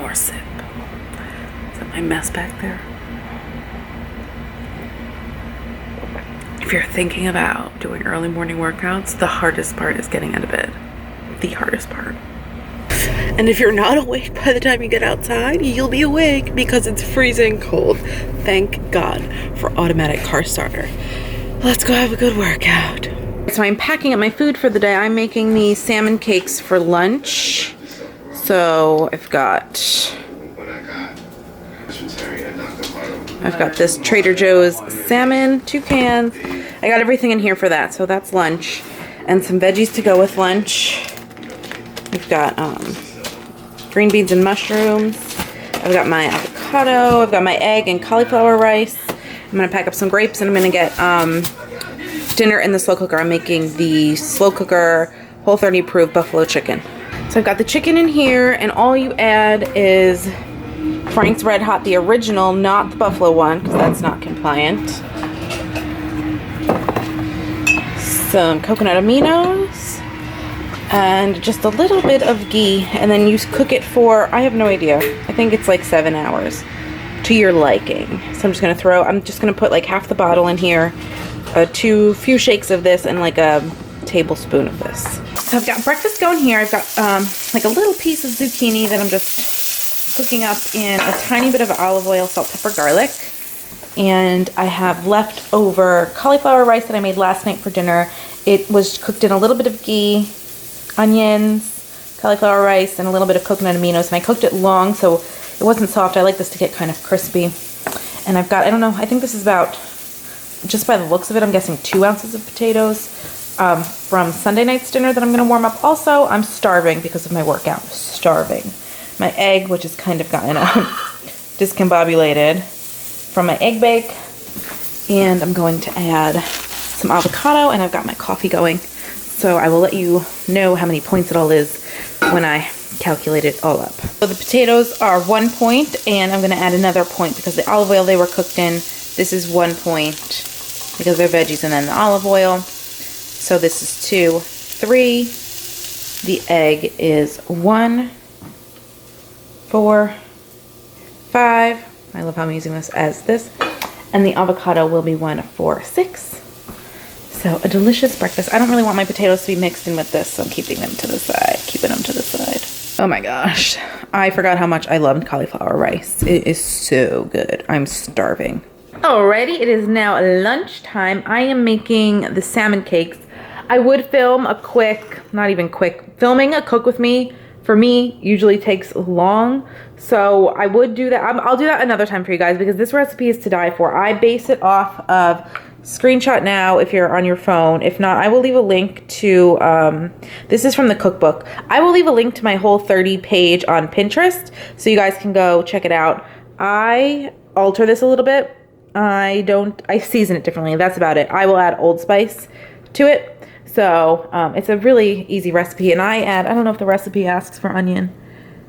more sip. Is that my mess back there? If you're thinking about doing early morning workouts, the hardest part is getting out of bed. The hardest part. And if you're not awake by the time you get outside, you'll be awake because it's freezing cold. Thank God for automatic car starter. Let's go have a good workout. So I'm packing up my food for the day. I'm making these salmon cakes for lunch. So I've got this Trader Joe's salmon, 2 cans. I got everything in here for that, so that's lunch. And some veggies to go with lunch. We've got green beans and mushrooms. I've got my avocado. I've got my egg and cauliflower rice. I'm gonna pack up some grapes and I'm gonna get dinner in the slow cooker. I'm making the slow cooker Whole30 approved buffalo chicken. So I've got the chicken in here, and all you add is Frank's Red Hot, the original, not the buffalo one, because that's not compliant. Some coconut aminos, and just a little bit of ghee, and then you cook it for, I have no idea, I think it's like 7 hours, to your liking. So I'm just gonna put like half the bottle in here, few shakes of this, and like a tablespoon of this. So I've got breakfast going here. I've got like a little piece of zucchini that I'm just cooking up in a tiny bit of olive oil, salt, pepper, garlic. And I have leftover cauliflower rice that I made last night for dinner. It was cooked in a little bit of ghee, onions, cauliflower rice, and a little bit of coconut aminos. And I cooked it long so it wasn't soft. I like this to get kind of crispy. And I've got, I don't know, I think this is about, just by the looks of it, I'm guessing 2 ounces of potatoes from Sunday night's dinner that I'm going to warm up. Also, I'm starving because of my workout. Starving. My egg, which has kind of gotten discombobulated from my egg bake. And I'm going to add some avocado, and I've got my coffee going. So I will let you know how many points it all is when I calculate it all up. So the potatoes are 1 point, and I'm going to add another point because the olive oil they were cooked in, this is 1 point because they're veggies, and then the olive oil. So this is 2, 3. The egg is 1, 4, 5. I love how I'm using this as this. And the avocado will be 1, 4, 6. So a delicious breakfast. I don't really want my potatoes to be mixed in with this, so I'm keeping them to the side. Oh my gosh. I forgot how much I loved cauliflower rice. It is so good. I'm starving. Alrighty, it is now lunchtime. I am making the salmon cakes. I would film a quick, not even quick, filming a cook with me, for me, usually takes long. So I would do that. I'll do that another time for you guys because this recipe is to die for. I base it off of screenshot now if you're on your phone. If not, I will leave a link to, this is from the cookbook. I will leave a link to my Whole30 page on Pinterest so you guys can go check it out. I alter this a little bit. I season it differently. That's about it. I will add Old Spice to it. So it's a really easy recipe, and I don't know if the recipe asks for onion,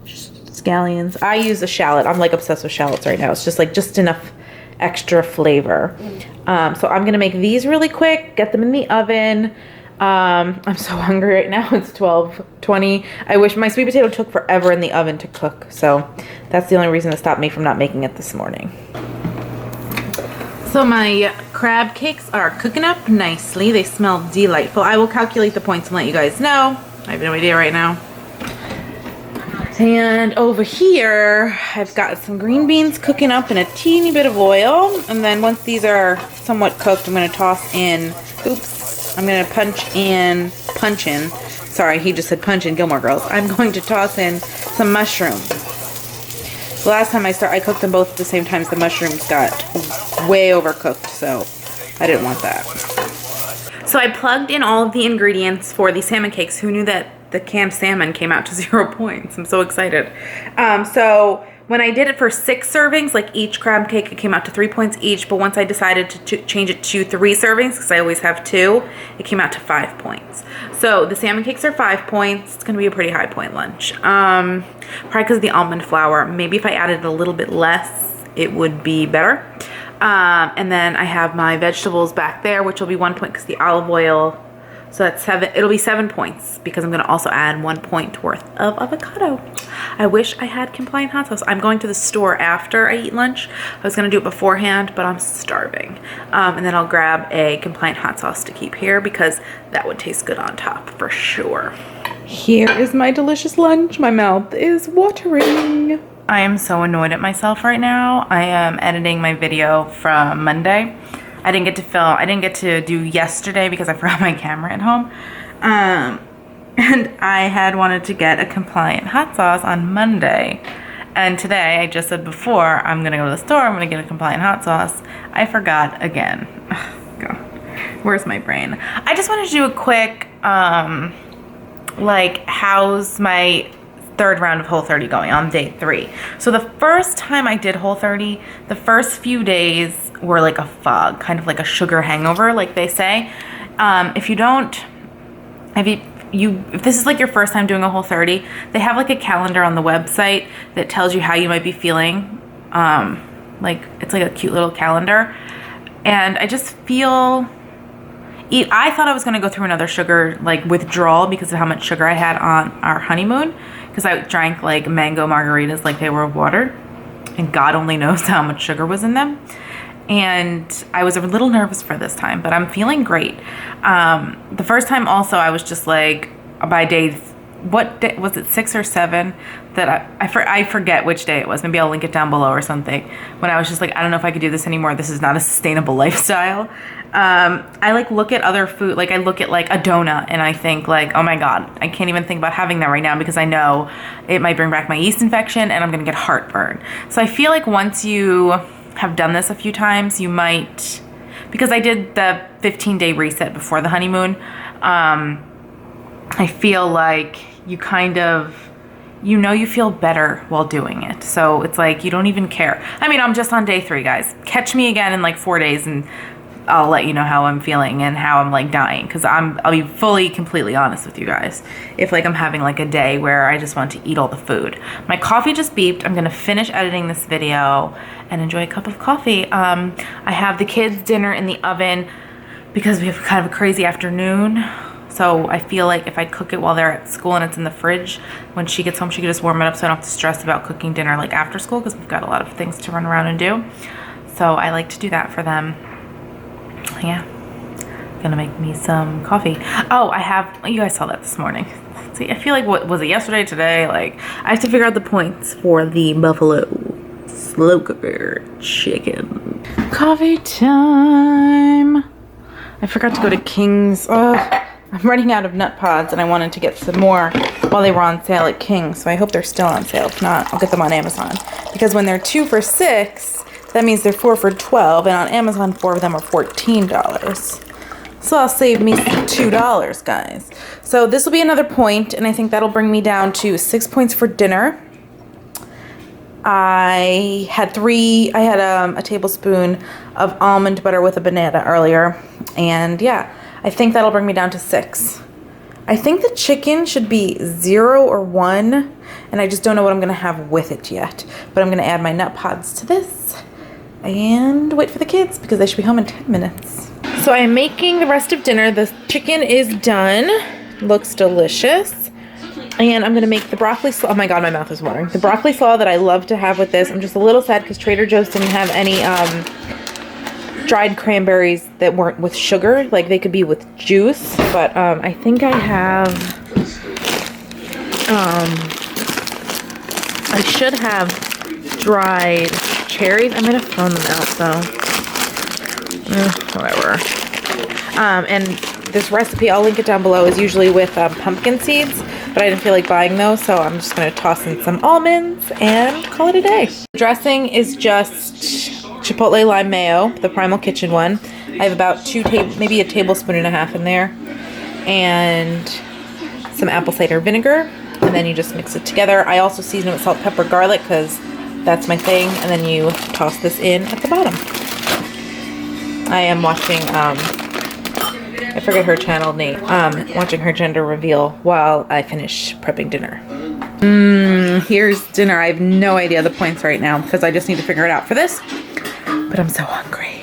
scallions. I use a shallot. I'm like obsessed with shallots right now. It's just enough extra flavor. So I'm gonna make these really quick, get them in the oven. I'm so hungry right now. It's 12:20. I wish my sweet potato took forever in the oven to cook. So that's the only reason that stopped me from not making it this morning. So my crab cakes are cooking up nicely. They smell delightful. I will calculate the points and let you guys know. I have no idea right now. And over here, I've got some green beans cooking up in a teeny bit of oil. And then once these are somewhat cooked, I'm going to toss in, I'm going to punch in, sorry, he just said punch in Gilmore Girls. I'm going to toss in some mushrooms. The last time I cooked them both at the same time, the mushrooms got way overcooked, so I didn't want that. So I plugged in all of the ingredients for the salmon cakes. Who knew that the canned salmon came out to 0 points? I'm so excited. So when I did it for 6 servings, like each crab cake, it came out to 3 points each. But once I decided to change it to 3 servings, because I always have 2, it came out to 5 points. So the salmon cakes are 5 points. It's going to be a pretty high point lunch. Probably because of the almond flour. Maybe if I added a little bit less, it would be better. And then I have my vegetables back there, which will be 1 point because the olive oil, So that's 7, it'll be 7 points because I'm gonna also add 1 point worth of avocado. I wish I had compliant hot sauce. I'm going to the store after I eat lunch. I was gonna do it beforehand, but I'm starving. And then I'll grab a compliant hot sauce to keep here because that would taste good on top for sure. Here is my delicious lunch. My mouth is watering. I am so annoyed at myself right now. I am editing my video from Monday. I didn't get to do yesterday because I forgot my camera at home. And I had wanted to get a compliant hot sauce on Monday. And today, I just said before, I'm gonna go to the store, I'm gonna get a compliant hot sauce. I forgot again. Oh, God, where's my brain? I just wanted to do a quick, like, how's my third round of Whole30 going on day 3. So the first time I did Whole30, the first few days were like a fog, kind of like a sugar hangover, like they say. If this is like your first time doing a Whole30, they have like a calendar on the website that tells you how you might be feeling. Like it's like a cute little calendar. And I just feel, I thought I was gonna go through another sugar like withdrawal because of how much sugar I had on our honeymoon, because I drank like mango margaritas like they were water, and God only knows how much sugar was in them. And I was a little nervous for this time, but I'm feeling great. The first time also, I was just like, by day, what day was it, 6 or 7, that I forget which day it was. Maybe I'll link it down below or something. When I was just like, I don't know if I could do this anymore. This is not a sustainable lifestyle. I like look at other food, like I look at like a donut and I think like, oh my God, I can't even think about having that right now because I know it might bring back my yeast infection and I'm gonna get heartburn. So I feel like once you have done this a few times, you might, because I did the 15-day reset before the honeymoon, I feel like you kind of, you feel better while doing it. So it's like, you don't even care. I mean, I'm just on day 3, guys. Catch me again in like 4 days and I'll let you know how I'm feeling and how I'm like dying. Cause I'll be fully, completely honest with you guys. If like I'm having like a day where I just want to eat all the food. My coffee just beeped. I'm gonna finish editing this video and enjoy a cup of coffee. I have the kids' dinner in the oven because we have kind of a crazy afternoon. So I feel like if I cook it while they're at school and it's in the fridge, when she gets home, she can just warm it up so I don't have to stress about cooking dinner like after school because we've got a lot of things to run around and do. So I like to do that for them. Yeah, gonna make me some coffee. Oh, you guys saw that this morning. See, I feel like, what was it, yesterday, today? Like, I have to figure out the points for the buffalo slow cooker chicken. Coffee time. I forgot to go to King's. Oh, I'm running out of nut pods and I wanted to get some more while they were on sale at King's. So I hope they're still on sale. If not, I'll get them on Amazon. Because when they're 2 for $6, that means they're 4 for $12, and on Amazon, 4 of them are $14. So I'll save me $2, guys. So this will be another point, and I think that'll bring me down to 6 points for dinner. I had a tablespoon of almond butter with a banana earlier, and yeah, I think that'll bring me down to 6. I think the chicken should be 0 or 1, and I just don't know what I'm gonna have with it yet. But I'm gonna add my nut pods to this and wait for the kids because they should be home in 10 minutes. So I am making the rest of dinner. The chicken is done. Looks delicious. And I'm gonna make the broccoli slaw. Oh my God, my mouth is watering. The broccoli slaw that I love to have with this. I'm just a little sad because Trader Joe's didn't have any dried cranberries that weren't with sugar. Like they could be with juice, but I think I have, I should have dried cherries. I might have thrown them out though. Whatever. And this recipe, I'll link it down below, is usually with pumpkin seeds, but I didn't feel like buying those, so I'm just gonna toss in some almonds and call it a day. The dressing is just chipotle lime mayo, the Primal Kitchen one. I have about maybe a tablespoon and a half in there, and some apple cider vinegar, and then you just mix it together. I also season it with salt, pepper, garlic, because that's my thing, and then you toss this in at the bottom. I am watching, I forget her channel name, watching her gender reveal while I finish prepping dinner. Here's dinner. I have no idea the points right now because I just need to figure it out for this, but I'm so hungry.